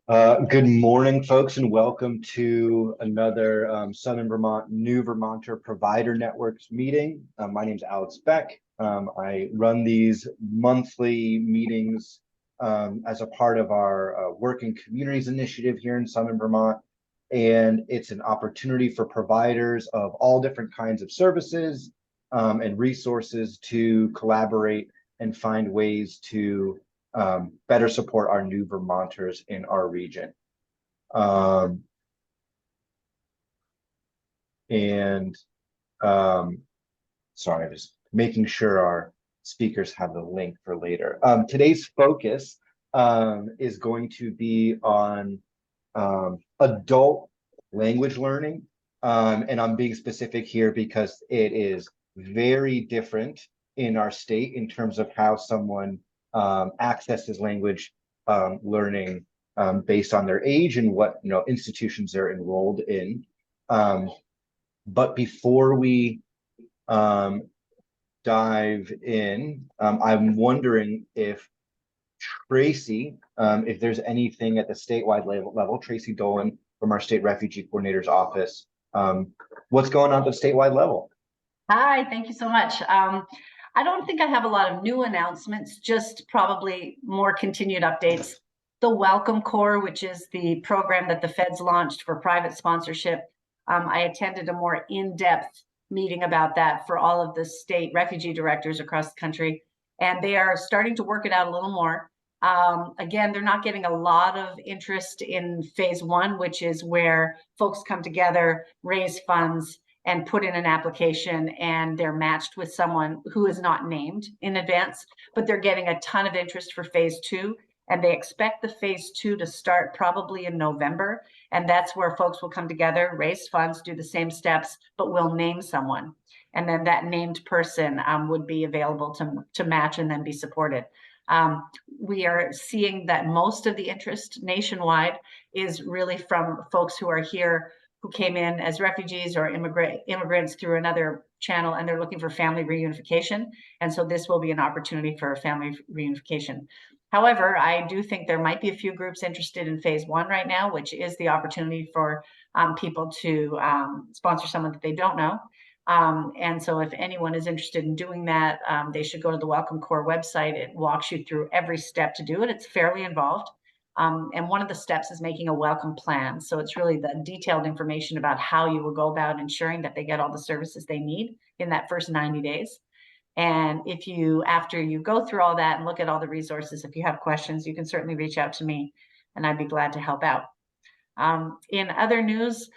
Good morning, folks, and welcome to another Southern Vermont New Vermonter Provider Networks meeting. My name is Alex Beck. I run these monthly meetings as a part of our Working Communities initiative here in Southern Vermont. And it's an opportunity for providers of all different kinds of services and resources to collaborate and find ways to better support our new Vermonters in our region. Sorry, just making sure our speakers have the link for later. Today's focus is going to be on adult language learning. And I'm being specific here because it is very different in our state in terms of how someone accesses language learning based on their age and what institutions they're enrolled in. But before we dive in, I'm wondering if Tracy, if there's anything at the statewide level, Tracy Dolan from our State Refugee Coordinator's Office, what's going on at the statewide level? Hi, thank you so much. I don't think I have a lot of new announcements, just probably more continued updates. The Welcome Corps, which is the program that the feds launched for private sponsorship. I attended a more in-depth meeting about that for all of the state refugee directors across the country, and they are starting to work it out a little more. Again, they're not getting a lot of interest in phase one, which is where folks come together, raise funds, and put in an application, and they're matched with someone who is not named in advance, but they're getting a ton of interest for phase two, and they expect the phase two to start probably in November, and that's where folks will come together, raise funds, do the same steps, but will name someone, and then that named person would be available to match and then be supported. We are seeing that most of the interest nationwide is really from folks who are here who came in as refugees or immigrants through another channel, and they're looking for family reunification. And so this will be an opportunity for family reunification. However, I do think there might be a few groups interested in phase one right now, which is the opportunity for people to sponsor someone that they don't know. And so if anyone is interested in doing that, they should go to the Welcome Corps website. It walks you through every step to do it. It's fairly involved. And one of the steps is making a welcome plan. So it's really the detailed information about how you will go about ensuring that they get all the services they need in that first 90 days. And if you, after you go through all that and look at all the resources, if you have questions, you can certainly reach out to me and I'd be glad to help out. In other news,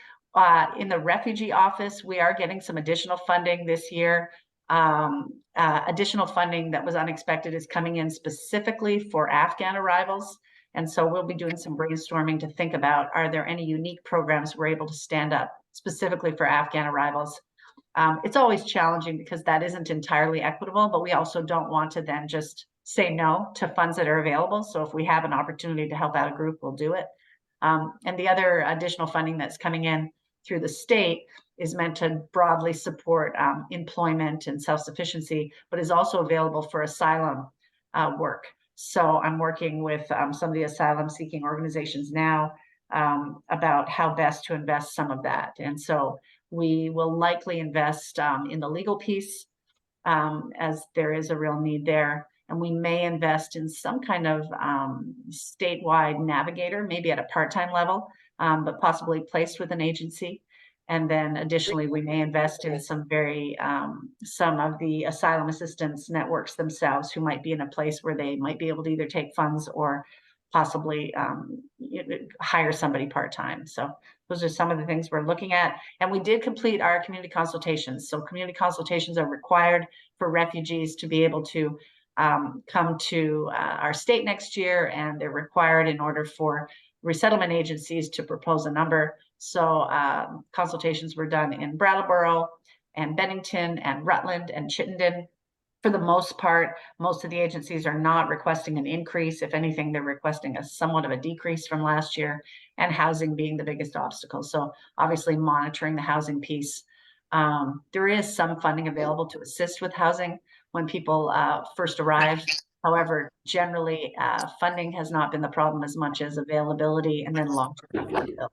in the refugee office, we are getting some additional funding this year. Additional funding that was unexpected is coming in specifically for Afghan arrivals. And so we'll be doing some brainstorming to think about, are there any unique programs we're able to stand up specifically for Afghan arrivals? It's always challenging because that isn't entirely equitable, but we also don't want to then just say no to funds that are available. So if we have an opportunity to help out a group, we'll do it. And the other additional funding that's coming in through the state is meant to broadly support employment and self-sufficiency, but is also available for asylum work. So I'm working with some of the asylum seeking organizations now about how best to invest some of that. And so we will likely invest in the legal piece as there is a real need there. And we may invest in some kind of statewide navigator, maybe at a part-time level, but possibly placed with an agency. And then additionally, we may invest in some of the asylum assistance networks themselves who might be in a place where they might be able to either take funds or possibly hire somebody part-time. So those are some of the things we're looking at. And we did complete our community consultations. So community consultations are required for refugees to be able to come to our state next year, and they're required in order for resettlement agencies to propose a number. So consultations were done in Brattleboro and Bennington and Rutland and Chittenden. For the most part, most of the agencies are not requesting an increase. If anything, they're requesting somewhat of a decrease from last year, and housing being the biggest obstacle. So obviously monitoring the housing piece. There is some funding available to assist with housing when people first arrive. However, generally, funding has not been the problem as much as availability and then long-term affordability.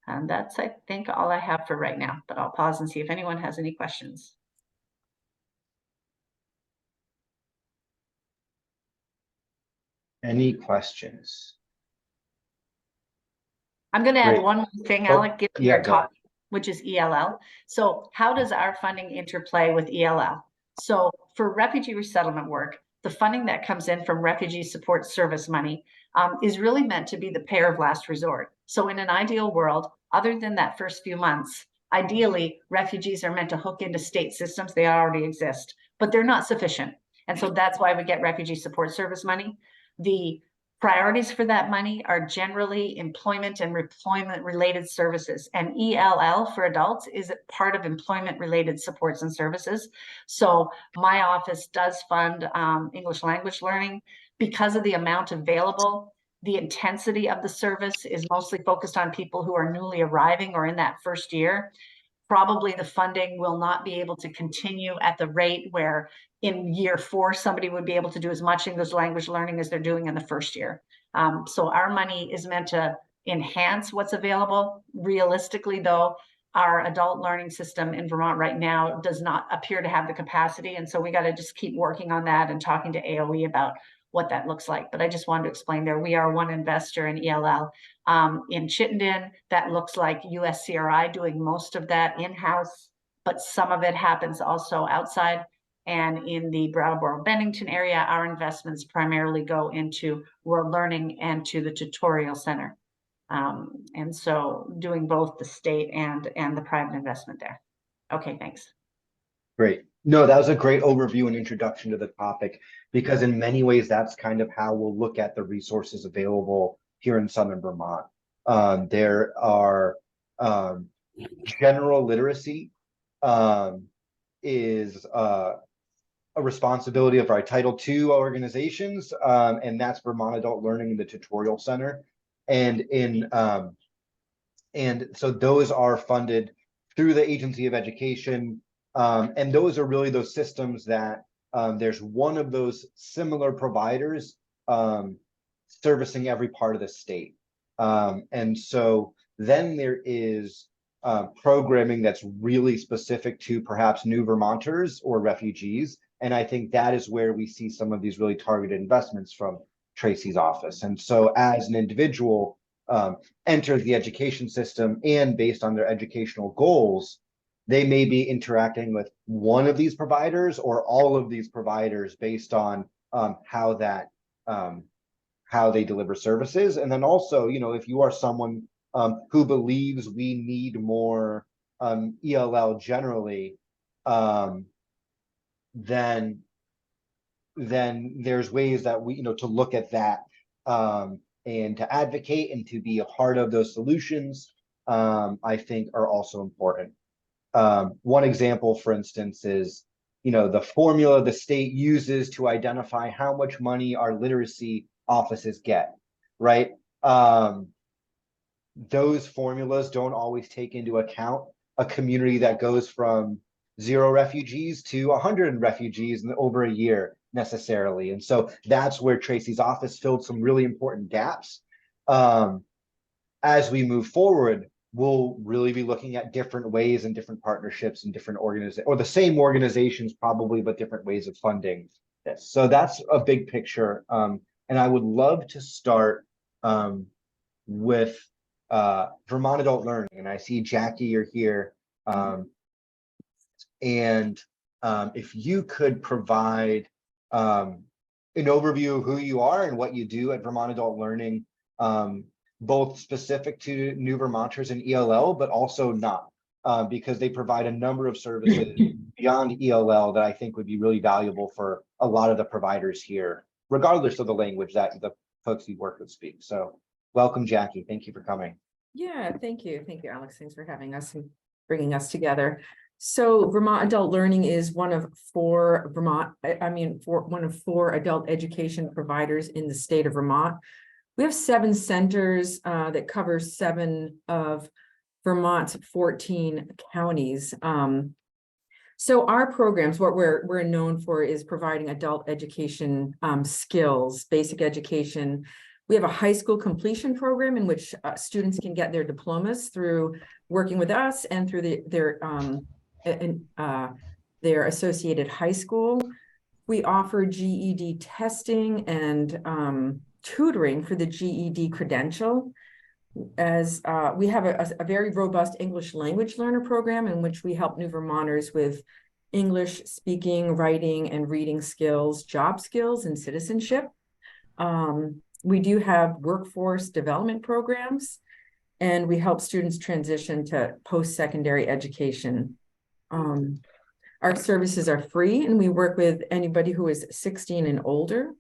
And that's, I think, all I have for right now, but I'll pause and see if anyone has any questions. Any questions? I'm going to add Great. one more thing, Oh, Alec, given yeah, your go ahead. topic, which is ELL. So how does our funding interplay with ELL? So for refugee resettlement work, the funding that comes in from refugee support service money is really meant to be the payer of last resort. So in an ideal world, other than that first few months, ideally, refugees are meant to hook into state systems. They already exist, but they're not sufficient. And so that's why we get refugee support service money. The priorities for that money are generally employment and employment related services, and ELL for adults is part of employment related supports and services. So my office does fund English language learning. Because of the amount available, the intensity of the service is mostly focused on people who are newly arriving or in that first year. Probably the funding will not be able to continue at the rate where in year 4, somebody would be able to do as much English language learning as they're doing in the first year. So our money is meant to enhance what's available. Realistically, though, our adult learning system in Vermont right now does not appear to have the capacity. And so we got to just keep working on that and talking to AOE about what that looks like. But I just wanted to explain there, we are one investor in ELL. In Chittenden, that looks like USCRI doing most of that in-house, but some of it happens also outside. And in the Brattleboro-Bennington area, our investments primarily go into rural learning and to the tutorial center. And so doing both the state and the private investment there. Okay, thanks. Great. No, that was a great overview and introduction to the topic, because in many ways, that's kind of how we'll look at the resources available here in Southern Vermont. There are general literacy is a responsibility of our Title II organizations, and that's Vermont Adult Learning and the Tutorial Center. And so those are funded through the Agency of Education. And those are really those systems that there's one of those similar providers servicing every part of the state. And so then there is programming that's really specific to perhaps new Vermonters or refugees. And I think that is where we see some of these really targeted investments from Tracy's office. And so as an individual enters the education system and based on their educational goals, they may be interacting with one of these providers or all of these providers based on how they deliver services. And then also, you know, if you are someone who believes we need more ELL generally, then there's ways that we, you know, to look at that and to advocate and to be a part of those solutions, I think are also important. One example, for instance, is, you know, the formula the state uses to identify how much money our literacy offices get, right? Those formulas don't always take into account a community that goes from 0 refugees to 100 refugees in over a year necessarily. And so that's where Tracy's office filled some really important gaps. As we move forward, we'll really be looking at different ways and different partnerships and different organizations, or the same organizations probably, but different ways of funding this. So that's a big picture. And I would love to start with Vermont Adult Learning. And I see Jackie, you're here. And if you could provide an overview of who you are and what you do at Vermont Adult Learning, both specific to new Vermonters and ELL, but also not, because they provide a number of services beyond ELL that I think would be really valuable for a lot of the providers here, regardless of the language that the folks you work with speak. So welcome, Jackie. Thank you for coming. Yeah, thank you. Thank you, Alex. Thanks for having us and bringing us together. So Vermont Adult Learning is one of 4 one of 4 adult education providers in the state of Vermont. We have 7 centers that cover 7 of Vermont's 14 counties. So our programs, what we're known for is providing adult education skills, basic education. We have a high school completion program in which students can get their diplomas through working with us and through their associated high school. We offer GED testing and tutoring for the GED credential. As we have a very robust English language learner program in which we help New Vermonters with English speaking, writing, and reading skills, job skills, and citizenship. We do have workforce development programs, and we help students transition to post-secondary education. Our services are free, and we work with anybody who is 16 and older.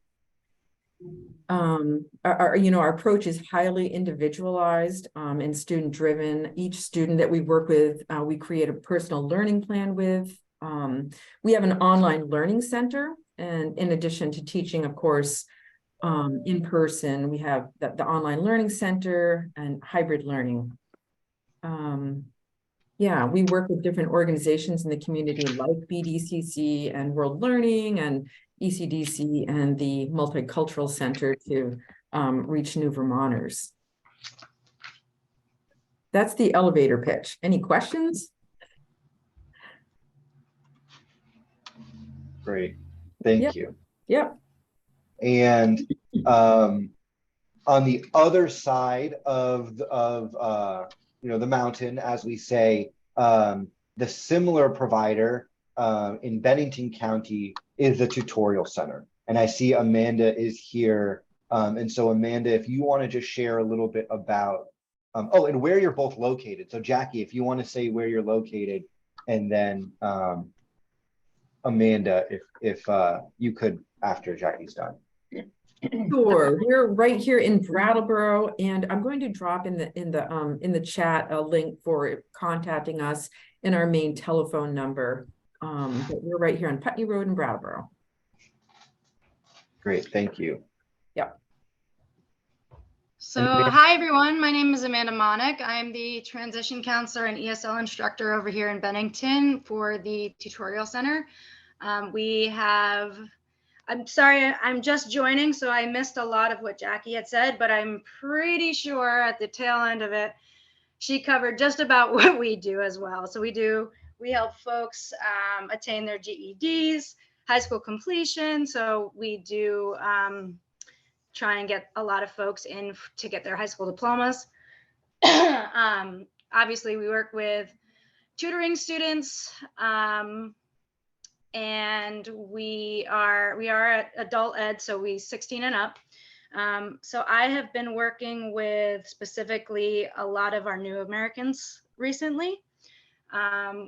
Our approach is highly individualized and student driven. Each student that we work with, we create a personal learning plan with. We have an online learning center, and in addition to teaching, of course, in person, we have the online learning center and hybrid learning. Yeah, we work with different organizations in the community like BDCC and World Learning and ECDC and the Multicultural Center to reach New Vermonters. That's the elevator pitch. Any questions? Great, thank you. Yep. And on the other side of the mountain, as we say, the similar provider in Bennington County is the tutorial center. And I see Amanda is here. And so Amanda, if you want to just share a little bit about, and where you're both located. So Jackie, if you want to say where you're located, and then Amanda, if you could after Jackie's done. Sure, we're right here in Brattleboro, and I'm going to drop in the chat a link for contacting us in our main telephone number. But we're right here on Putney Road in Brattleboro. Great, thank you. Yep. So hi everyone, my name is Amanda Monick. I'm the transition counselor and ESL instructor over here in Bennington for the tutorial center. I'm sorry, I'm just joining, so I missed a lot of what Jackie had said, but I'm pretty sure at the tail end of it, she covered just about what we do as well. So we help folks attain their GEDs, high school completion. So we do try and get a lot of folks in to get their high school diplomas. Obviously, we work with tutoring students, and we are at adult ed, so we 16 and up. So I have been working with specifically a lot of our new Americans recently.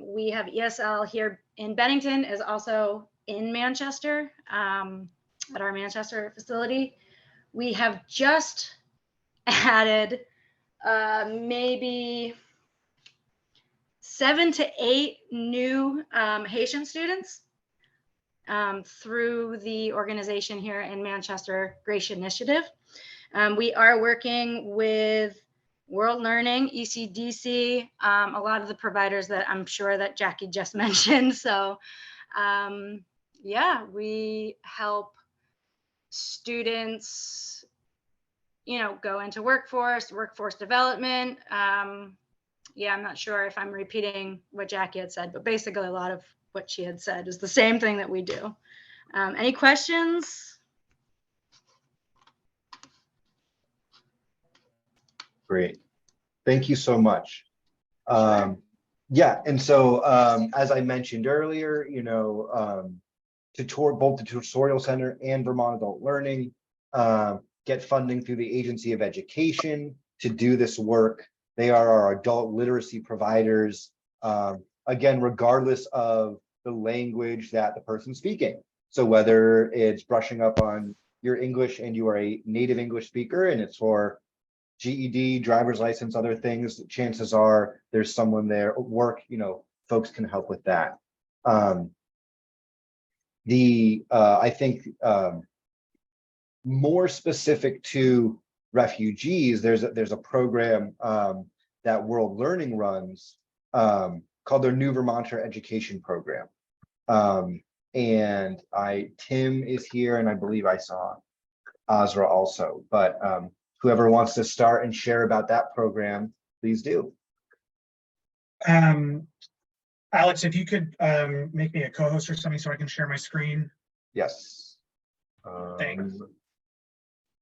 We have ESL here in Bennington, is also in Manchester, at our Manchester facility. We have just added maybe 7 to 8 new Haitian students through the organization here in Manchester, Grace Initiative. We are working with World Learning, ECDC, a lot of the providers that I'm sure that Jackie just mentioned. So yeah, we help students, go into workforce development. Yeah, I'm not sure if I'm repeating what Jackie had said, but basically a lot of what she had said is the same thing that we do. Any questions? Great, thank you so much. Yeah, and so as I mentioned earlier, both the Tutorial Center and Vermont Adult Learning get funding through the Agency of Education to do this work. They are our adult literacy providers, again, regardless of the language that the person's speaking. So whether it's brushing up on your English and you are a native English speaker and it's for GED, driver's license, other things, chances are there's someone there at work, folks can help with that. I think more specific to refugees, there's a program that World Learning runs called their New Vermonter Education Program. And Tim is here, and I believe I saw Azra also, but whoever wants to start and share about that program, please do. Alex, if you could make me a co-host or something so I can share my screen. Yes. Thanks.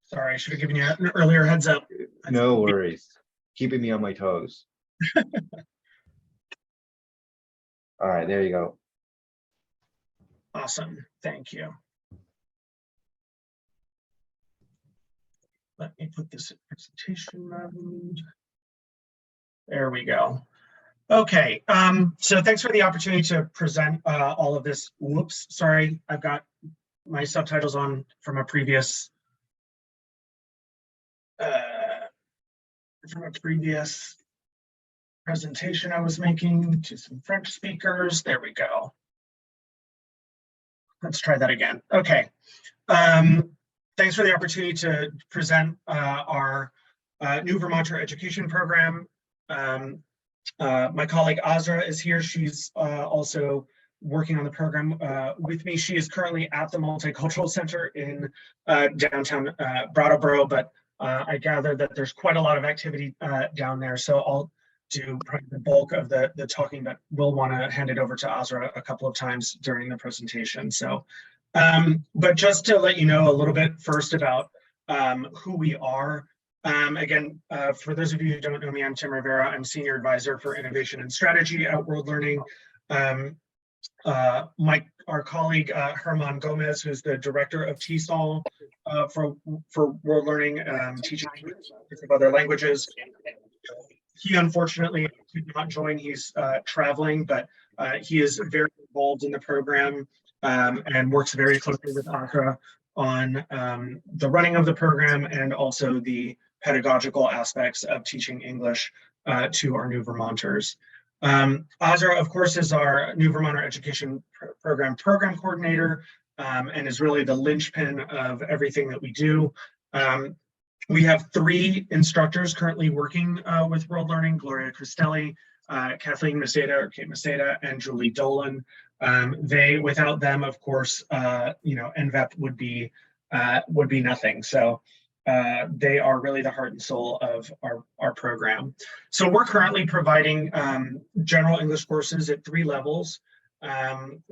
Sorry, I should have given you an earlier heads up. No worries. Keeping me on my toes. All right, there you go. Awesome, thank you. Let me put this in presentation mode. There we go. Okay, so thanks for the opportunity to present all of this. Whoops, sorry, I've got my subtitles on from a previous presentation I was making to some French speakers. There we go. Let's try that again. Okay. Thanks for the opportunity to present our new Vermonter education program. My colleague Azra is here. She's also working on the program with me. She is currently at the Multicultural Center in downtown Brattleboro, but I gather that there's quite a lot of activity down there. So I'll do probably the bulk of the talking, but we'll want to hand it over to Azra a couple of times during the presentation. So, but just to let you know a little bit first about who we are. Again, for those of you who don't know me, I'm Tim Rivera. I'm Senior Advisor for Innovation and Strategy at World Learning. Our colleague, Herman Gomez, who's the Director of TESOL for World Learning, teaching other languages. He unfortunately could not join. He's traveling, but he is very involved in the program and works very closely with Azra on the running of the program and also the pedagogical aspects of teaching English to our new Vermonters. Azra, of course, is our new Vermonter Education Program coordinator and is really the linchpin of everything that we do. We have 3 instructors currently working with World Learning: Gloria Cristelli, Kathleen Maceda, or Kate Maceda, and Julie Dolan. Without them, of course, NVEP would be nothing. So they are really the heart and soul of our program. So we're currently providing general English courses at 3 levels, and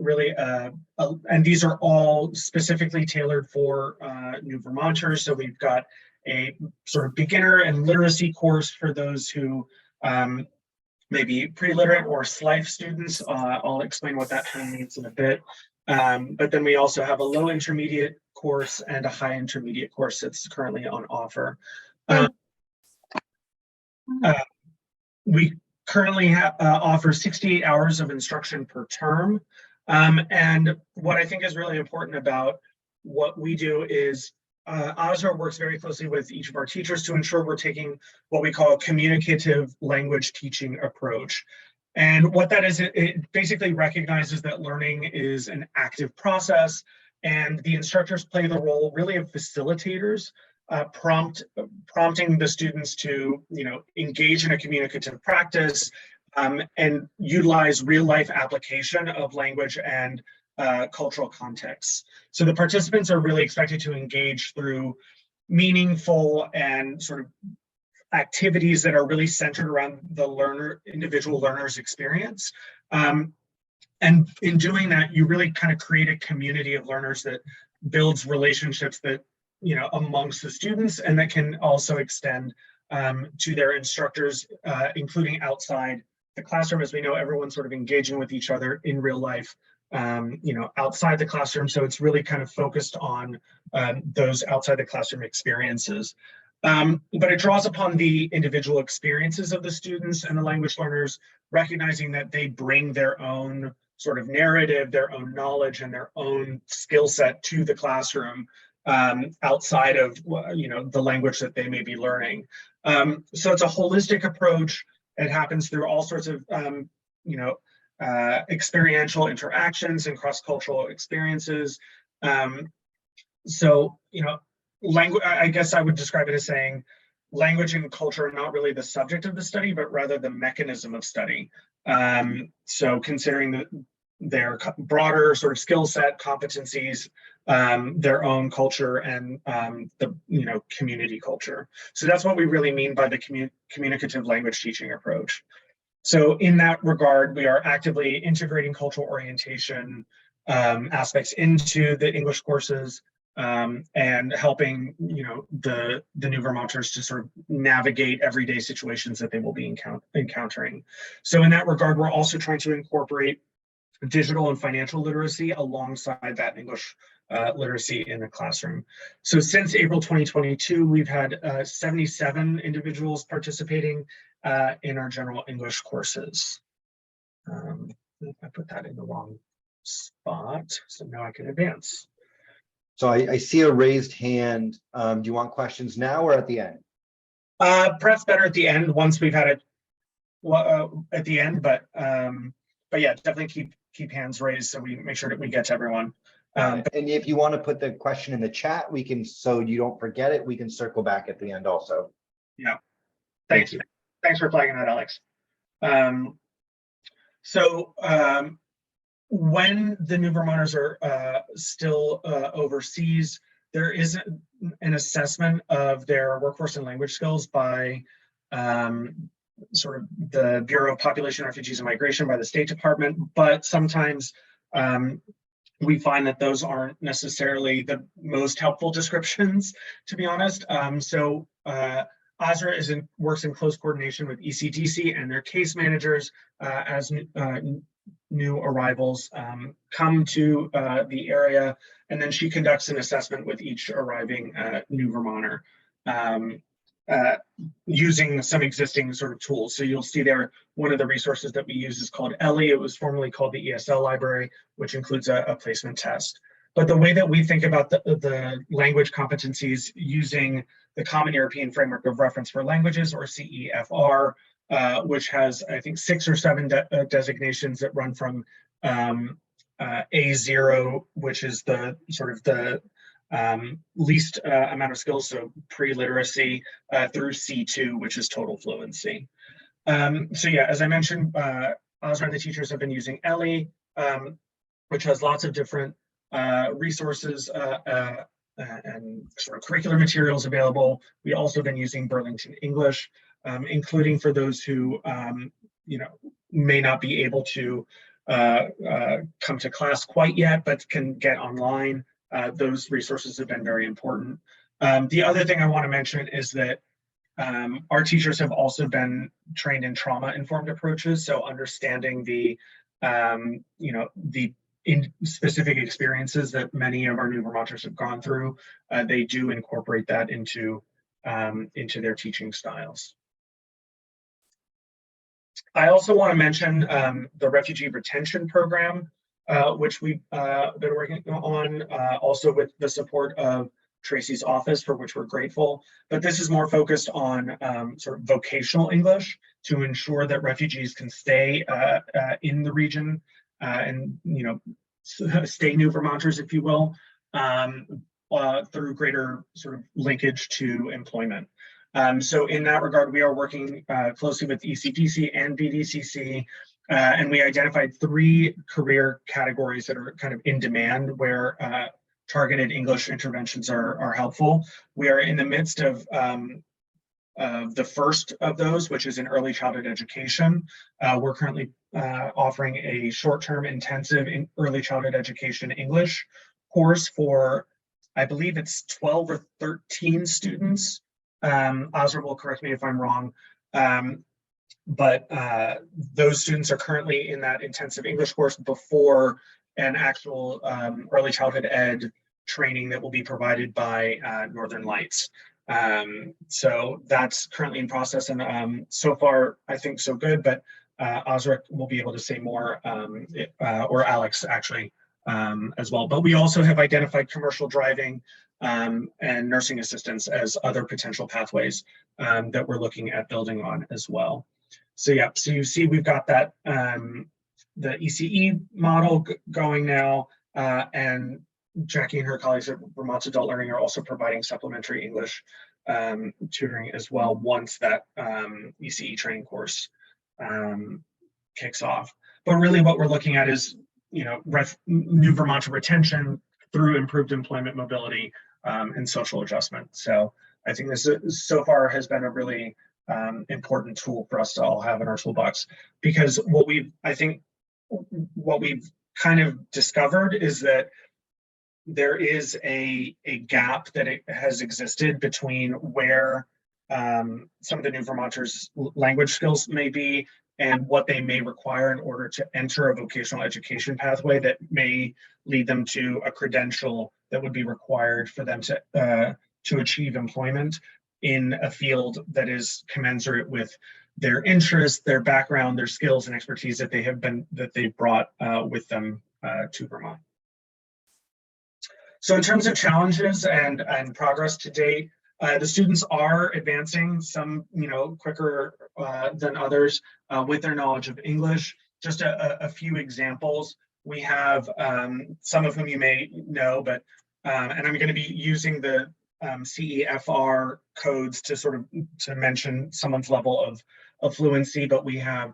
these are all specifically tailored for new Vermonters. So we've got a sort of beginner and literacy course for those who maybe pre-literate or SLIFE students. I'll explain what that term means in a bit. But then we also have a low intermediate course and a high intermediate course that's currently on offer. We currently offer 68 hours of instruction per term. And what I think is really important about what we do is Azra works very closely with each of our teachers to ensure we're taking what we call a communicative language teaching approach. And what that is, it basically recognizes that learning is an active process, and the instructors play the role really of facilitators, prompting the students to engage in a communicative practice and utilize real life application of language and cultural contexts. So the participants are really expected to engage through meaningful and sort of activities that are really centered around the individual learner's experience. And in doing that, you really kind of create a community of learners that builds relationships that, amongst the students, and that can also extend to their instructors, including outside the classroom. As we know, everyone's sort of engaging with each other in real life, outside the classroom. So it's really kind of focused on those outside the classroom experiences. But it draws upon the individual experiences of the students and the language learners, recognizing that they bring their own sort of narrative, their own knowledge, and their own skill set to the classroom outside of the language that they may be learning. So it's a holistic approach. It happens through all sorts of experiential interactions and cross-cultural experiences. Language, I guess I would describe it as saying language and culture are not really the subject of the study, but rather the mechanism of study. So considering their broader sort of skill set, competencies, their own culture, and the community culture. So that's what we really mean by the communicative language teaching approach. So in that regard, we are actively integrating cultural orientation aspects into the English courses, and helping the new Vermonters to sort of navigate everyday situations that they will be encountering. So in that regard, we're also trying to incorporate digital and financial literacy alongside that English literacy in the classroom. So since April 2022, we've had 77 individuals participating in our general English courses. I put that in the wrong spot, so now I can advance. So I see a raised hand. Do you want questions now or at the end? Perhaps better at the end once we've had it at the end, but yeah, definitely keep hands raised so we make sure that we get to everyone. And if you want to put the question in the chat, we can, so you don't forget it, we can circle back at the end also. Yeah. Thank you. Thanks for flagging that, Alex. When the new Vermonters are still overseas, there is an assessment of their workforce and language skills by sort of the Bureau of Population, Refugees, and Migration by the State Department, but sometimes we find that those aren't necessarily the most helpful descriptions, to be honest. So ASRA works in close coordination with ECDC and their case managers as new arrivals come to the area, and then she conducts an assessment with each arriving new Vermonter using some existing sort of tools. So you'll see there, one of the resources that we use is called ELLI. It was formerly called the ESL library, which includes a placement test. But the way that we think about the language competencies using the Common European Framework of Reference for Languages, or CEFR, which has, I think, 6 or 7 designations that run from A0, which is the sort of the least amount of skills, so pre-literacy, through C2, which is total fluency. So yeah, as I mentioned, ASRA and the teachers have been using ELLI, which has lots of different resources and sort of curricular materials available. We also been using Burlington English, including for those who may not be able to come to class quite yet, but can get online. Those resources have been very important. The other thing I want to mention is that our teachers have also been trained in trauma-informed approaches, so understanding the specific experiences that many of our new Vermonters have gone through. They do incorporate that into their teaching styles. I also want to mention the Refugee Retention Program, which we've been working on, also with the support of Tracy's office, for which we're grateful. But this is more focused on sort of vocational English to ensure that refugees can stay in the region and stay new Vermonters, if you will, through greater sort of linkage to employment. So in that regard, we are working closely with ECDC and BDCC, and we identified 3 career categories that are kind of in demand where targeted English interventions are helpful. We are in the midst of the first of those, which is in early childhood education. We're currently offering a short-term intensive in early childhood education English course for, I believe it's 12 or 13 students. ASRA will correct me if I'm wrong. But those students are currently in that intensive English course before an actual early childhood ed training that will be provided by Northern Lights. So that's currently in process, and so far I think so good, but ASRA will be able to say more, or Alex actually, as well. But we also have identified commercial driving and nursing assistance as other potential pathways that we're looking at building on as well. So yeah, so you see we've got that the ECE model going now, and Jackie and her colleagues at Vermont Adult Learning are also providing supplementary English tutoring as well once that ECE training course kicks off. But really what we're looking at is new Vermonter retention through improved employment mobility and social adjustment. So I think this so far has been a really important tool for us to all have in our toolbox, because what we've kind of discovered is that there is a gap that has existed between where some of the new Vermonters' language skills may be and what they may require in order to enter a vocational education pathway that may lead them to a credential that would be required for them to achieve employment in a field that is commensurate with their interests, their background, their skills and expertise that they've brought with them to Vermont. So in terms of challenges and progress to date, the students are advancing, some quicker than others with their knowledge of English. Just a few examples. We have some of whom you may know, but and I'm going to be using the CEFR codes to mention someone's level of fluency. But we have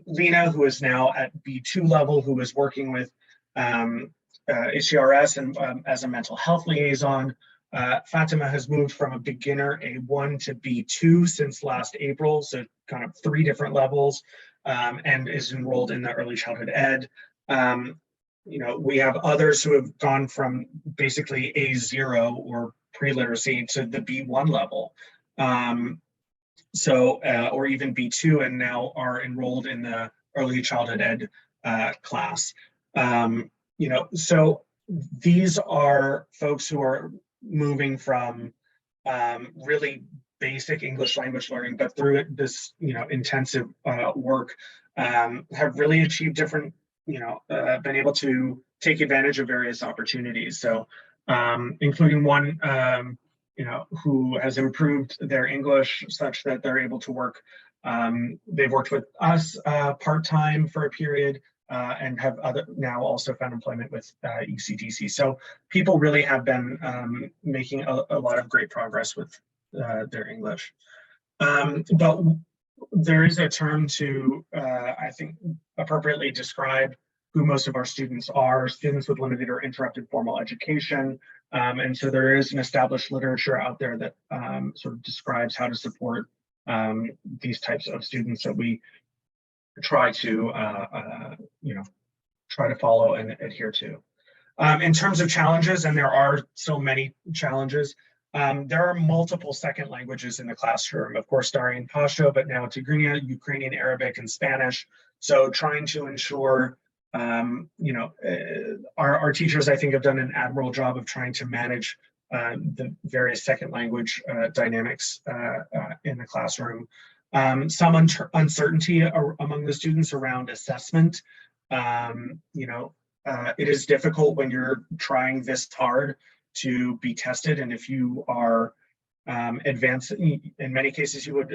Lena, who is now at B2 level, who is working with HCRS and as a mental health liaison. Fatima has moved from a beginner A1 to B2 since last April, so kind of 3 different levels, and is enrolled in the early childhood ed. We have others who have gone from basically A0 or pre-literacy to the B1 level, or even B2, and now are enrolled in the early childhood ed class. So these are folks who are moving from really basic English language learning, but through this intensive work, have really achieved different, been able to take advantage of various opportunities. So including one who has improved their English such that they're able to work. They've worked with us part-time for a period, and have now also found employment with ECDC. So people really have been making a lot of great progress with their English. But there is a term to, I think, appropriately describe who most of our students are: students with limited or interrupted formal education. And so there is an established literature out there that sort of describes how to support these types of students that we try to follow and adhere to. In terms of challenges, and there are so many challenges, there are multiple second languages in the classroom. Of course, Darian Pashto, but now Tigrinya, Ukrainian, Arabic, and Spanish. So trying to ensure, our teachers, I think, have done an admirable job of trying to manage the various second language dynamics in the classroom. Some uncertainty among the students around assessment. It is difficult when you're trying this hard to be tested, and if you are advancing, in many cases you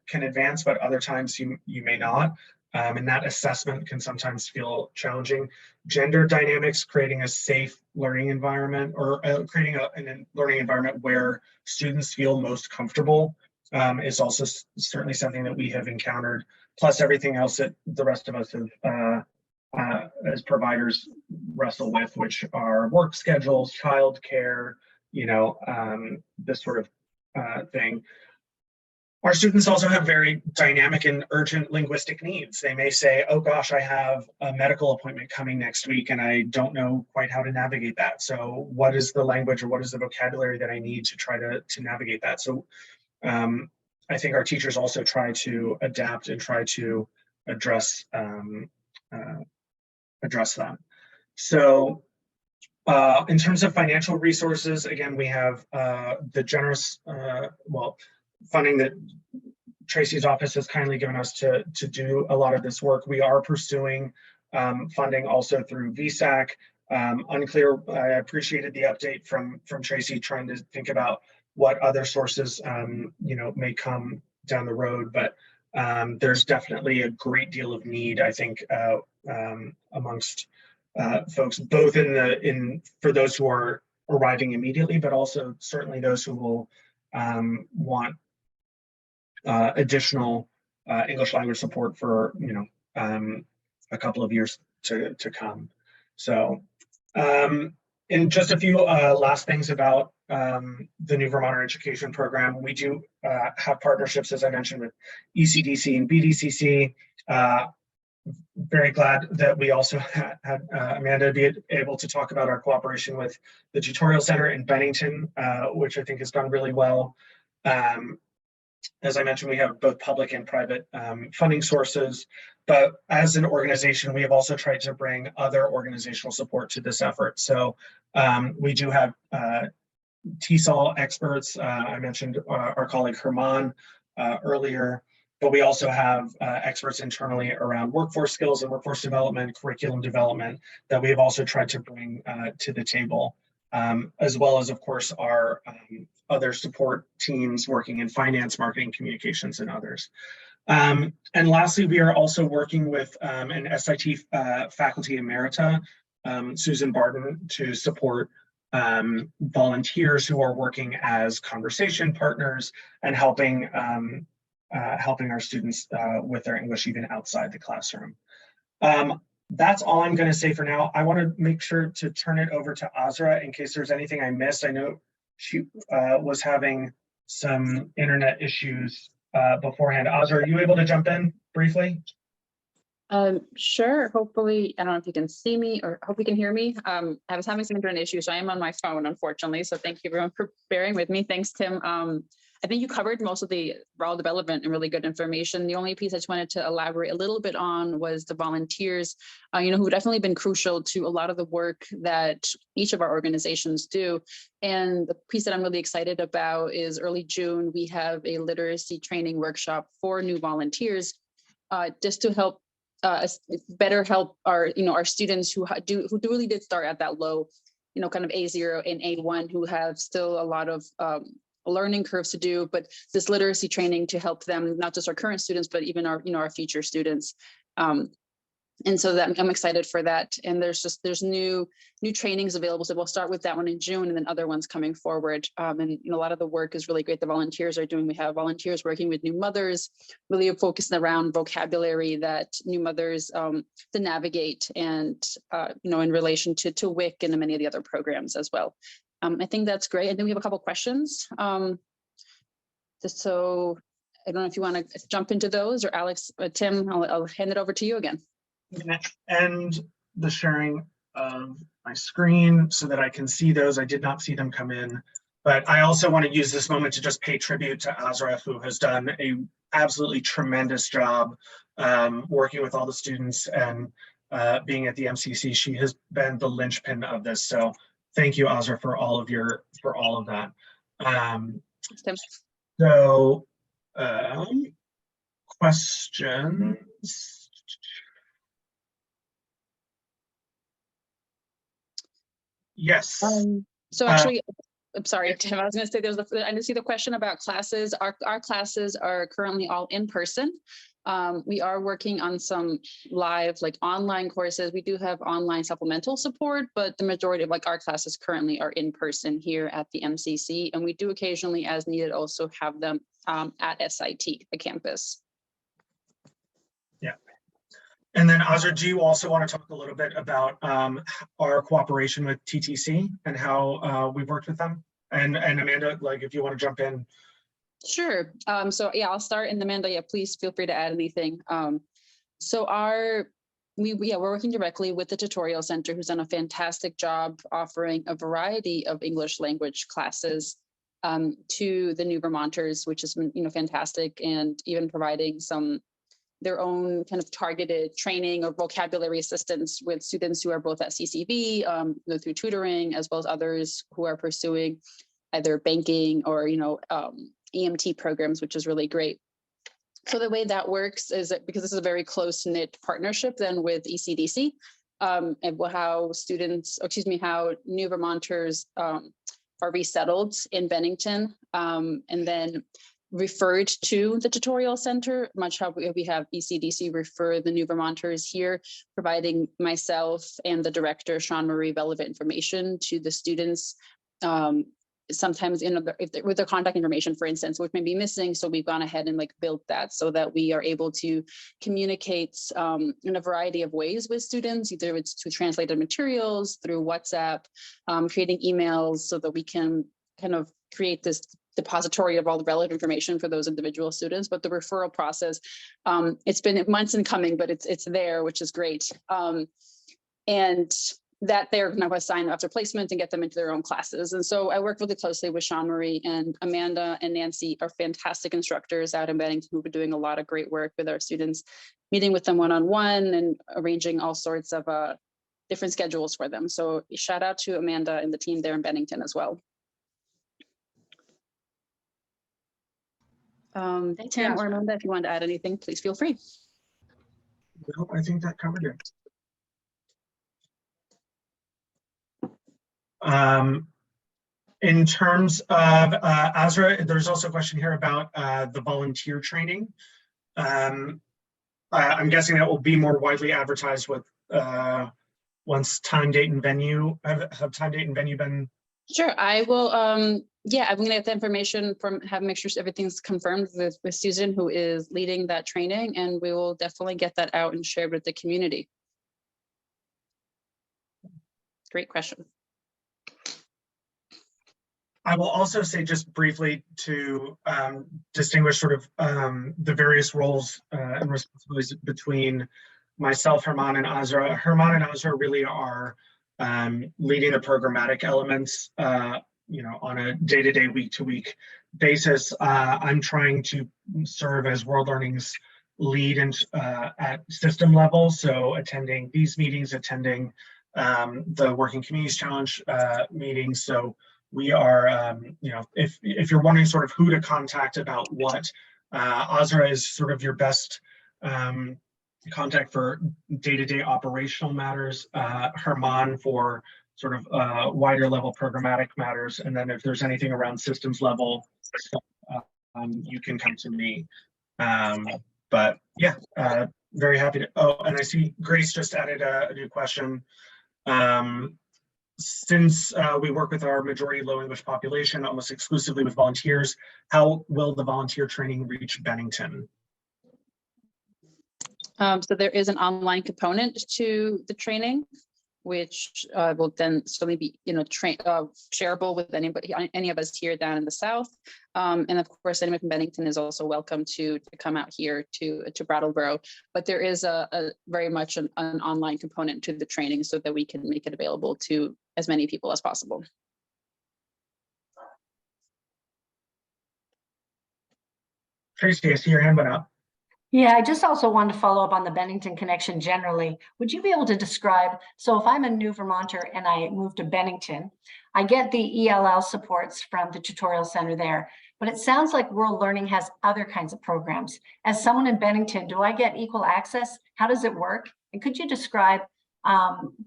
can advance, but other times you may not, and that assessment can sometimes feel challenging. Gender dynamics, creating a safe learning environment, or creating a learning environment where students feel most comfortable, is also certainly something that we have encountered, plus everything else that the rest of us have as providers wrestle with, which are work schedules, childcare, this sort of thing. Our students also have very dynamic and urgent linguistic needs. They may say, oh gosh, I have a medical appointment coming next week and I don't know quite how to navigate that. So what is the language or what is the vocabulary that I need to try to navigate that? So I think our teachers also try to adapt and try to address that. So in terms of financial resources, again, we have the generous funding that Tracy's office has kindly given us to do a lot of this work. We are pursuing funding also through VSAC. Unclear, I appreciated the update from Tracy, trying to think about what other sources may come down the road, but there's definitely a great deal of need, I think, amongst folks, both for those who are arriving immediately, but also certainly those who will want additional English language support for a couple of years to come. So, and just a few last things about the New Vermonter Education Program. We do have partnerships, as I mentioned, with ECDC and BDCC. Very glad that we also had Amanda be able to talk about our cooperation with the Tutorial Center in Bennington, which I think has done really well. As I mentioned, we have both public and private funding sources, but as an organization, we have also tried to bring other organizational support to this effort. So we do have TESOL experts. I mentioned our colleague Herman earlier, but we also have experts internally around workforce skills and workforce development, curriculum development that we have also tried to bring to the table, as well as, of course, our other support teams working in finance, marketing, communications, and others. And lastly, we are also working with an SIT faculty emerita, Susan Barton, to support volunteers who are working as conversation partners and helping our students with their English even outside the classroom. That's all I'm going to say for now. I want to make sure to turn it over to Azra in case there's anything I missed. I know she was having some internet issues beforehand. Azra, are you able to jump in briefly? Sure. Hopefully, I don't know if you can see me or hope you can hear me. I was having some internet issues, so I am on my phone, unfortunately. So thank you everyone for bearing with me. Thanks, Tim. I think you covered most of the raw development and really good information. The only piece I just wanted to elaborate a little bit on was the volunteers, who definitely been crucial to a lot of the work that each of our organizations do. And the piece that I'm really excited about is early June, we have a literacy training workshop for new volunteers, just to help better help our students who really did start at that low, kind of A0 and A1, who have still a lot of learning curves to do, but this literacy training to help them, not just our current students, but even our future students. And so that I'm excited for that. And there's new trainings available. So we'll start with that one in June and then other ones coming forward. And a lot of the work is really great. The volunteers are doing. We have volunteers working with new mothers, really focusing around vocabulary that new mothers to navigate and, in relation to WIC and many of the other programs as well. I think that's great. And then we have a couple questions. Just so I don't know if you want to jump into those, or Alex, Tim, I'll hand it over to you again. I'm going to end the sharing of my screen so that I can see those. I did not see them come in, but I also want to use this moment to just pay tribute to Azra, who has done a absolutely tremendous job working with all the students and being at the MCC. She has been the linchpin of this. So thank you, Azra, for all of that. So questions. Yes. So actually, I'm sorry, Tim, I was going to say I didn't see the question about classes. Our classes are currently all in person. We are working on some live, online courses. We do have online supplemental support, but the majority of our classes currently are in person here at the MCC. And we do occasionally, as needed, also have them at SIT, the campus. Yeah. And then Azra, do you also want to talk a little bit about our cooperation with TTC and how we've worked with them? And Amanda, if you want to jump in. Sure. So yeah, I'll start, and Amanda, please feel free to add anything. So we're working directly with the Tutorial Center, who's done a fantastic job offering a variety of English language classes to the new Vermonters, which has been fantastic, and even providing their own kind of targeted training or vocabulary assistance with students who are both at CCV, through tutoring, as well as others who are pursuing either banking or EMT programs, which is really great. So the way that works is that because this is a very close-knit partnership then with ECDC, and how new Vermonters are resettled in Bennington, and then referred to the Tutorial Center, much how we have ECDC refer the new Vermonters here, providing myself and the director, Sean Marie, relevant information to the students sometimes, with their contact information, for instance, which may be missing. So we've gone ahead and like built that so that we are able to communicate in a variety of ways with students, either it's to translated materials through WhatsApp, creating emails so that we can kind of create this depository of all the relevant information for those individual students. But the referral process, it's been months in coming, but it's there, which is great. And that they're now assigned after placement and get them into their own classes. And so I work really closely with Sean Marie, and Amanda and Nancy are fantastic instructors out in Bennington who've been doing a lot of great work with our students, meeting with them one-on-one and arranging all sorts of different schedules for them. So shout out to Amanda and the team there in Bennington as well. Tim or Amanda, if you want to add anything, please feel free. No, I think that covered it. In terms of Azra, there's also a question here about the volunteer training. I'm guessing that will be more widely advertised with once time, date, and venue. Have time, date, and venue been? Sure, I will. Yeah, I'm gonna get the information from make sure everything's confirmed with Susan, who is leading that training, and we will definitely get that out and shared with the community. Great question. I will also say just briefly to distinguish sort of the various roles and responsibilities between myself, Herman, and Azra. Herman and Azra really are leading the programmatic elements, on a day-to-day, week-to-week basis. I'm trying to serve as World Learning's lead and at system level, so attending these meetings, attending the Working Communities Challenge meetings. So we are, if you're wondering sort of who to contact about what, Azra is sort of your best contact for day-to-day operational matters, Herman for sort of wider level programmatic matters, and then if there's anything around systems level stuff, you can come to me. But yeah, very happy to. Oh, and I see Grace just added a new question. Since we work with our majority low English population almost exclusively with volunteers, how will the volunteer training reach Bennington? So there is an online component to the training, which will then certainly be, shareable with anybody, any of us here down in the South. And of course, anyone from Bennington is also welcome to come out here to Brattleboro. But there is a very much an online component to the training so that we can make it available to as many people as possible. Tracy, I see your hand went up. Yeah, I just also wanted to follow up on the Bennington connection generally. Would you be able to describe, so if I'm a new Vermonter and I move to Bennington, I get the ELL supports from the tutorial center there, but it sounds like World Learning has other kinds of programs. As someone in Bennington, do I get equal access? How does it work? And could you describe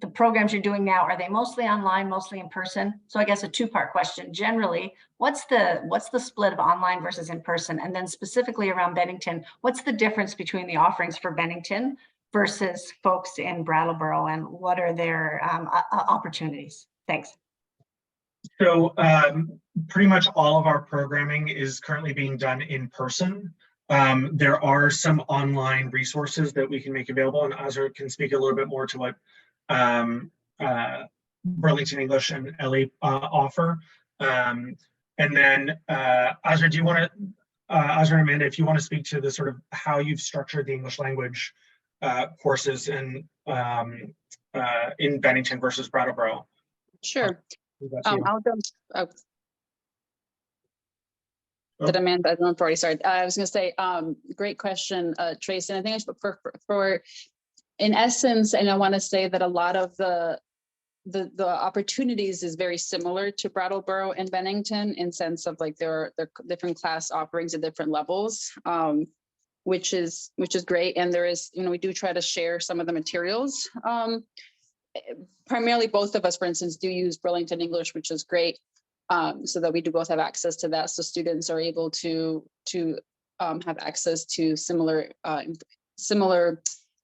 the programs you're doing now? Are they mostly online, mostly in person? So I guess a two-part question. Generally, what's the split of online versus in person? And then specifically around Bennington, what's the difference between the offerings for Bennington versus folks in Brattleboro, and what are their opportunities? Thanks. So pretty much all of our programming is currently being done in person. There are some online resources that we can make available, and Azra can speak a little bit more to what Burlington English and LA offer. And then Azra, do you want to, Azra and Amanda, if you want to speak to the sort of how you've structured the English language courses in Bennington versus Brattleboro? Sure. I'll go. Did Amanda? I don't know if I already started. I was going to say, great question, Tracy. And I think for in essence, and I want to say that a lot of the opportunities is very similar to Brattleboro and Bennington in sense of like there are different class offerings at different levels, which is great. And there is, we do try to share some of the materials. Primarily, both of us, for instance, do use Burlington English, which is great. So that we do both have access to that, so students are able to have access to similar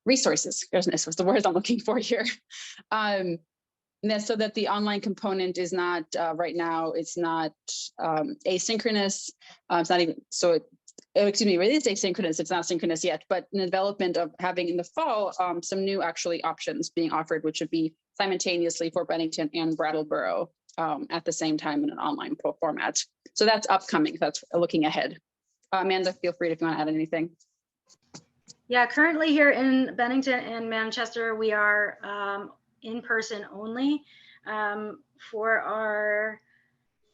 resources. Goodness, what's the word I'm looking for here? And that's so that the online component is not, right now, it's not asynchronous. It's not even, so excuse me, it is asynchronous. It's not synchronous yet, but in the development of having in the fall, some new actually options being offered, which would be simultaneously for Bennington and Brattleboro at the same time in an online format. So that's upcoming. That's looking ahead. Amanda, feel free if you want to add anything. Yeah, currently here in Bennington and Manchester, we are in person only. For our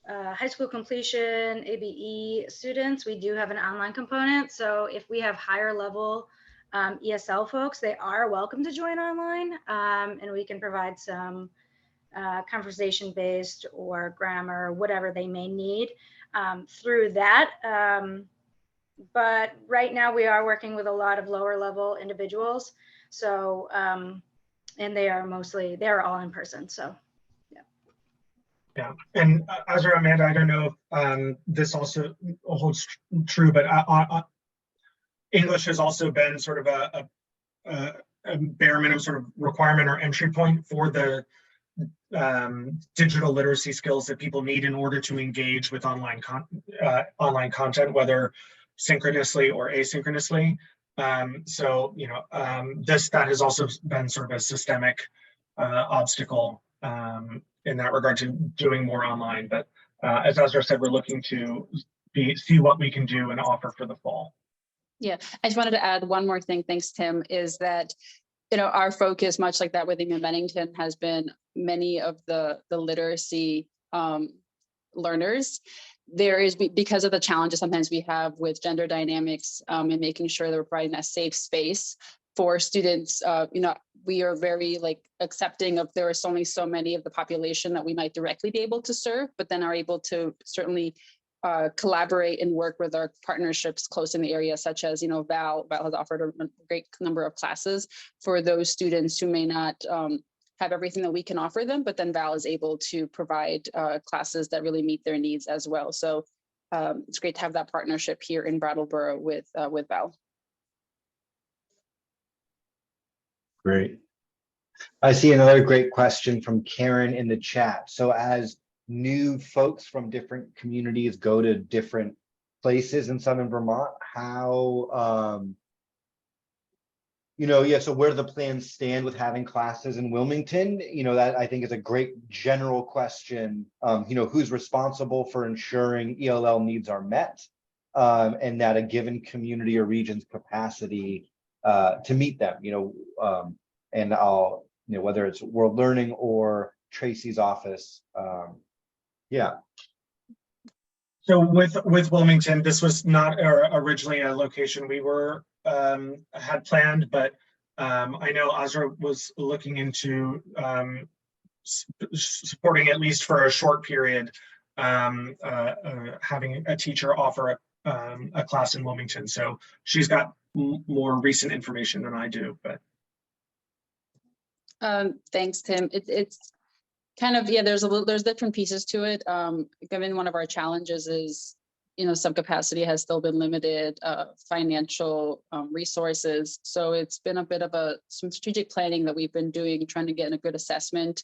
high school completion ABE students, we do have an online component. So if we have higher level ESL folks, they are welcome to join online, and we can provide some conversation based or grammar, whatever they may need through that. But right now we are working with a lot of lower level individuals. So, and they're all in person. So, yeah. Yeah, and Azra, Amanda, I don't know if this also holds true, but English has also been sort of a bare minimum sort of requirement or entry point for the digital literacy skills that people need in order to engage with online content, whether synchronously or asynchronously. So, you know, that has also been sort of a systemic obstacle in that regard to doing more online. But as Azra said, we're looking to see what we can do and offer for the fall. Yeah, I just wanted to add one more thing. Thanks, Tim, is that, you know, our focus, much like that within Bennington, has been many of the literacy learners. There is, because of the challenges sometimes we have with gender dynamics and making sure that we're providing that safe space for students. You know, we are very accepting of there is only so many of the population that we might directly be able to serve, but then are able to certainly collaborate and work with our partnerships close in the area, such as, you know, Val has offered a great number of classes for those students who may not have everything that we can offer them, but then Val is able to provide classes that really meet their needs as well. So it's great to have that partnership here in Brattleboro with Val. Great. I see another great question from Karen in the chat. So as new folks from different communities go to different places in Southern Vermont, how, you know, yeah, so where do the plans stand with having classes in Wilmington? You know, that I think is a great general question. You know, who's responsible for ensuring ELL needs are met, and that a given community or region's capacity to meet them, you know, and I'll, you know, whether it's World Learning or Tracy's office. Yeah. So with Wilmington, this was not originally a location we were had planned, but I know Azra was looking into supporting, at least for a short period, having a teacher offer a class in Wilmington. So she's got more recent information than I do. But thanks, Tim. It's kind of, yeah, there's different pieces to it. Given one of our challenges is, you know, some capacity has still been limited, financial resources. So it's been a bit of some strategic planning that we've been doing, trying to get a good assessment,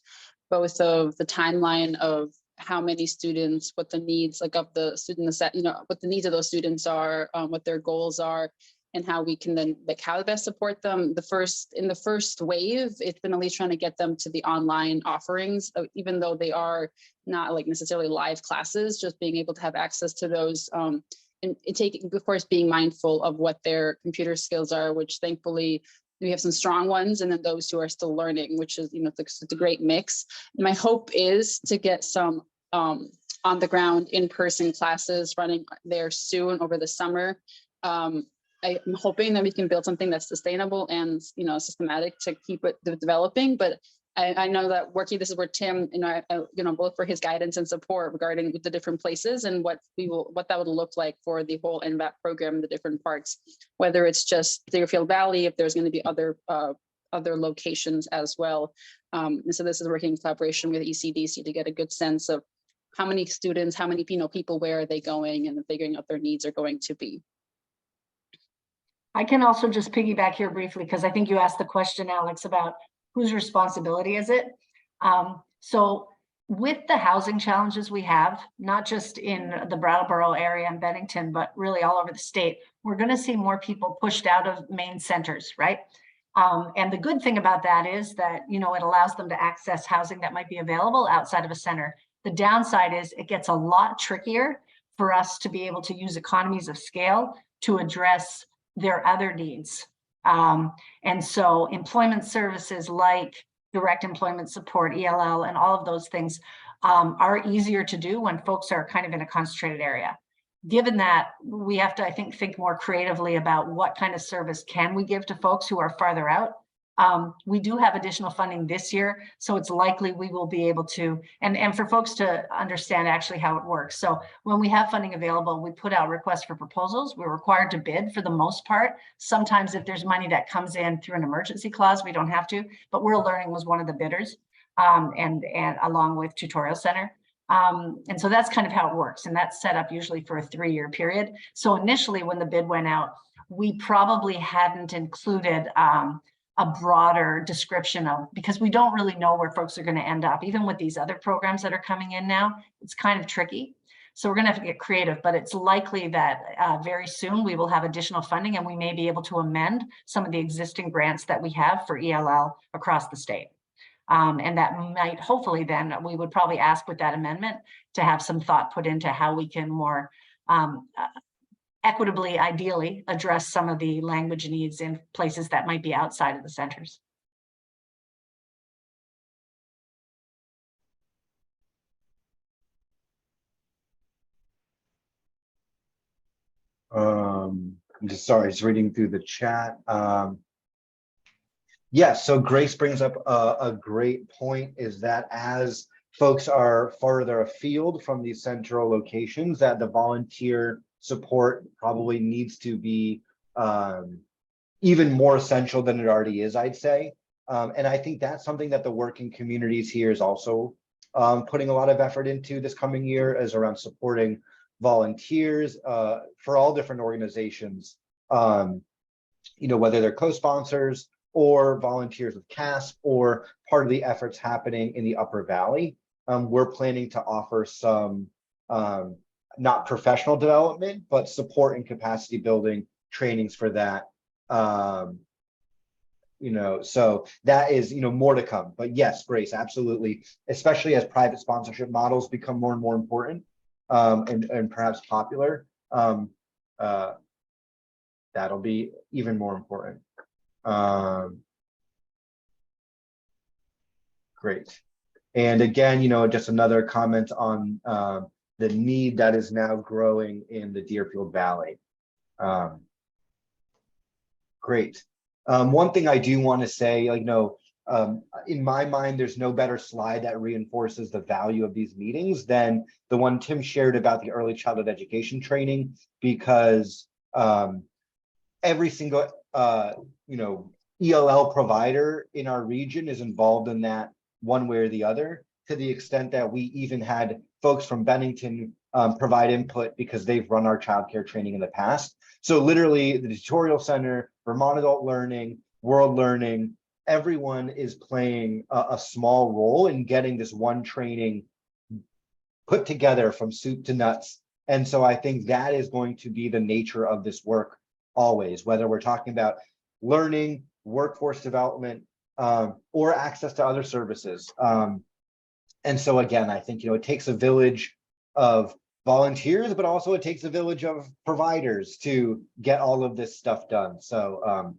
both of the timeline of how many students, what the needs of the students, you know, what the needs of those students are, what their goals are, and how we can then how to best support them. In the first wave, it's been at least trying to get them to the online offerings, even though they are not necessarily live classes, just being able to have access to those, and taking, of course, being mindful of what their computer skills are, which thankfully we have some strong ones, and then those who are still learning, which is, you know, it's a great mix. My hope is to get some on the ground in-person classes running there soon over the summer. I'm hoping that we can build something that's sustainable and, you know, systematic to keep it developing. But I know that this is where Tim, you know, both for his guidance and support regarding the different places and what that would look like for the whole NVAP program, the different parts, whether it's just Deerfield Valley, if there's going to be other locations as well. And so this is working in collaboration with ECDC to get a good sense of how many students, how many, you know, people, where are they going, and figuring out their needs are going to be. I can also just piggyback here briefly, because I think you asked the question, Alex, about whose responsibility is it? So with the housing challenges we have, not just in the Brattleboro area and Bennington, but really all over the state, we're going to see more people pushed out of main centers, right? And the good thing about that is that, you know, it allows them to access housing that might be available outside of a center. The downside is it gets a lot trickier for us to be able to use economies of scale to address their other needs. And so employment services like direct employment support, ELL, and all of those things are easier to do when folks are kind of in a concentrated area. Given that, we have to, I think more creatively about what kind of service can we give to folks who are farther out. We do have additional funding this year, so it's likely we will be able to, and for folks to understand actually how it works. So when we have funding available, we put out requests for proposals. We're required to bid for the most part. Sometimes if there's money that comes in through an emergency clause, we don't have to, but World Learning was one of the bidders, and along with Tutorial Center. And so that's kind of how it works. And that's set up usually for a 3-year period. So initially when the bid went out, we probably hadn't included a broader description of, because we don't really know where folks are going to end up. Even with these other programs that are coming in now, it's kind of tricky. So we're going to have to get creative, but it's likely that very soon we will have additional funding and we may be able to amend some of the existing grants that we have for ELL across the state. And that might, hopefully then, we would probably ask with that amendment to have some thought put into how we can more equitably, ideally, address some of the language needs in places that might be outside of the centers. I'm just sorry, just reading through the chat. Yes, so Grace brings up a great point, is that as folks are farther afield from these central locations, that the volunteer support probably needs to be even more essential than it already is, I'd say. And I think that's something that the working communities here is also putting a lot of effort into this coming year, is around supporting volunteers for all different organizations, you know, whether they're co-sponsors or volunteers with CASP or part of the efforts happening in the Upper Valley. We're planning to offer some not professional development, but support and capacity building trainings for that. You know, so that is, you know, more to come. But yes, Grace, absolutely, especially as private sponsorship models become more and more important and perhaps popular, that'll be even more important. Great. And again, you know, just another comment on the need that is now growing in the Deerfield Valley. Great. One thing I do want to say, like, you know, in my mind, there's no better slide that reinforces the value of these meetings than the one Tim shared about the early childhood education training, because every single, you know, ELL provider in our region is involved in that one way or the other, to the extent that we even had folks from Bennington provide input because they've run our childcare training in the past. So literally the Tutorial Center, Vermont Adult Learning, World Learning, everyone is playing a small role in getting this one training put together from soup to nuts. And so I think that is going to be the nature of this work always, whether we're talking about learning, workforce development, or access to other services. And so again, I think, you know, it takes a village of volunteers, but also it takes a village of providers to get all of this stuff done. So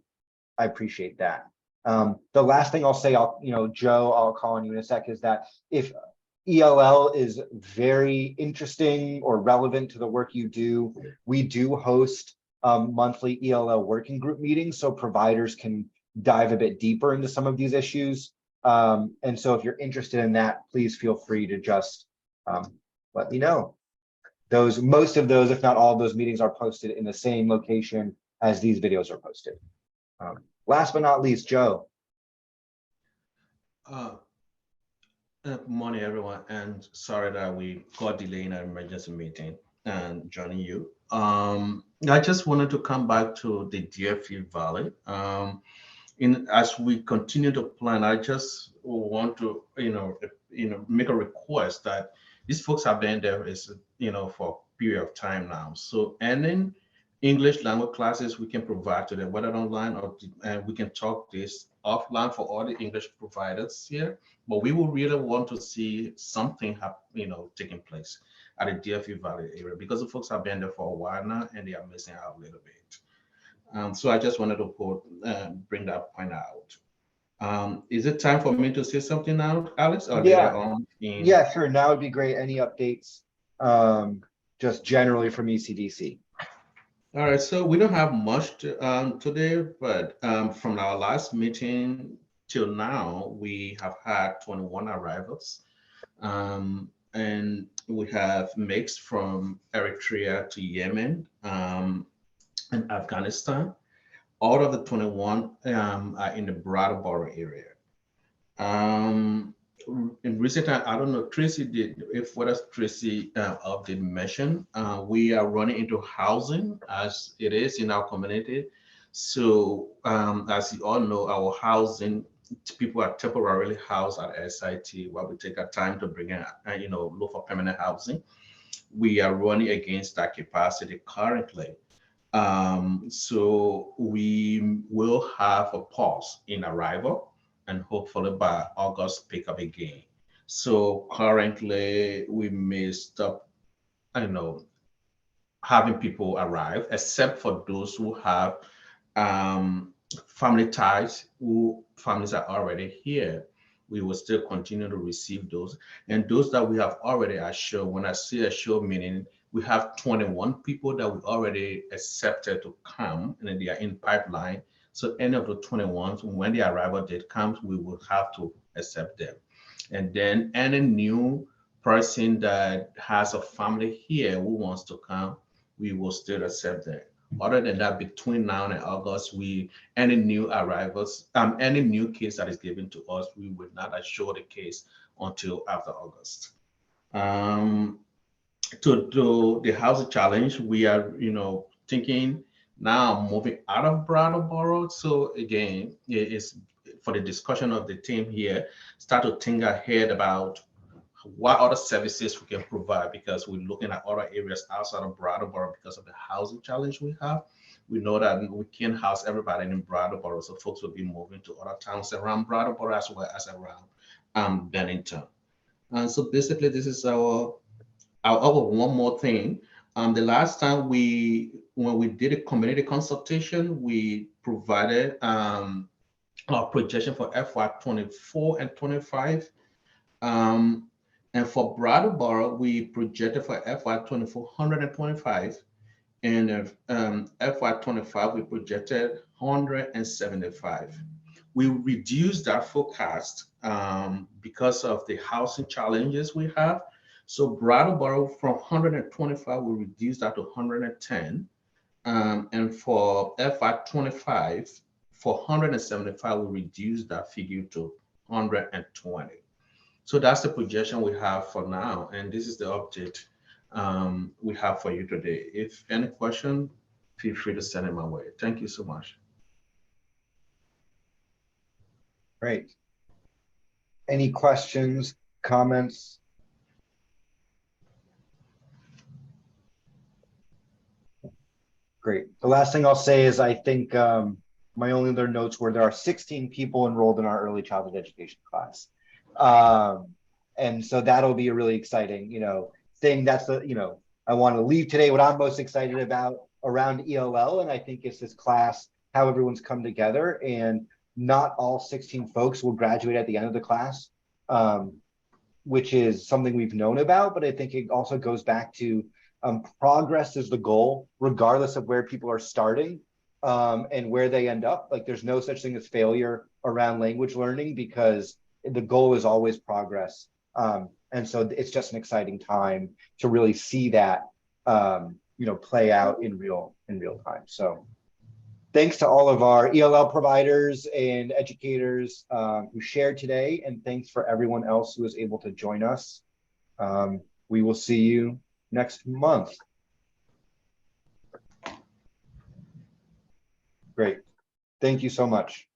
I appreciate that. The last thing I'll say, you know, Joe, I'll call on you in a sec, is that if ELL is very interesting or relevant to the work you do, we do host monthly ELL working group meetings, so providers can dive a bit deeper into some of these issues. And so if you're interested in that, please feel free to just let me know. Most of those, if not all of those meetings, are posted in the same location as these videos are posted. Last but not least, Joe. Good morning, everyone, and sorry that we got delayed in our emergency meeting and joining you. I just wanted to come back to the Deerfield Valley. As we continue to plan, I just want to, you know, make a request that these folks have been there for a period of time now. So any English language classes we can provide to them, whether online or we can talk this offline for all the English providers here. But we will really want to see something taking place at the DFE Valley area because the folks have been there for a while now and they are missing out a little bit. So I just wanted to bring that point out. Is it time for me to say something now, Alex? Or Yeah. later on Yeah, sure. Now would be great. Any updates, just generally from ECDC? All right, so we don't have much today, but from our last meeting till now, we have had 21 arrivals. And we have mixed from Eritrea to Yemen and Afghanistan. All of the 21 are in the Brattleboro area. In recent time, I don't know, Tracy whether Tracy did mention, we are running into housing as it is in our community. So as you all know, our housing, people are temporarily housed at SIT while we take our time to bring in, look for permanent housing. We are running against that capacity currently. So we will have a pause in arrival and hopefully by August pick up again. So currently we may stop, having people arrive, except for those who have family ties, who families are already here. We will still continue to receive those. And those that we have already assured, when I say assured, meaning we have 21 people that we already accepted to come and they are in pipeline. So any of the 21, when the arrival date comes, we will have to accept them. And then any new person that has a family here who wants to come, we will still accept them. Other than that, between now and August, any new arrivals, any new case that is given to us, we will not assure the case until after August. To do the housing challenge, we are, thinking now moving out of Brattleboro. So again, it is for the discussion of the team here, start to think ahead about what other services we can provide because we're looking at other areas outside of Brattleboro because of the housing challenge we have. We know that we can't house everybody in Brattleboro, so folks will be moving to other towns around Brattleboro as well as around Bennington. And so basically, this is our one more thing. The last time when we did a community consultation, we provided our projection for FY24 and 25. And for Brattleboro, we projected for FY24 125, and FY25 we projected 175. We reduced that forecast because of the housing challenges we have. So Brattleboro from 125, we reduced that to 110. And for FY25, for 175, we reduced that figure to 120. So that's the projection we have for now. And this is the update we have for you today. If any question, feel free to send it my way. Thank you so much. Great. Any questions, comments? Great. The last thing I'll say is I think my only other notes were there are 16 people enrolled in our early childhood education class. And so that'll be a really exciting, thing. That's the, I want to leave today what I'm most excited about around ELL. And I think it's this class, how everyone's come together, and not all 16 folks will graduate at the end of the class, which is something we've known about, but I think it also goes back to progress is the goal, regardless of where people are starting and where they end up. Like there's no such thing as failure around language learning because the goal is always progress. And so it's just an exciting time to really see that, play out in real time. So thanks to all of our ELL providers and educators who shared today, and thanks for everyone else who was able to join us. We will see you next month. Great. Thank you so much.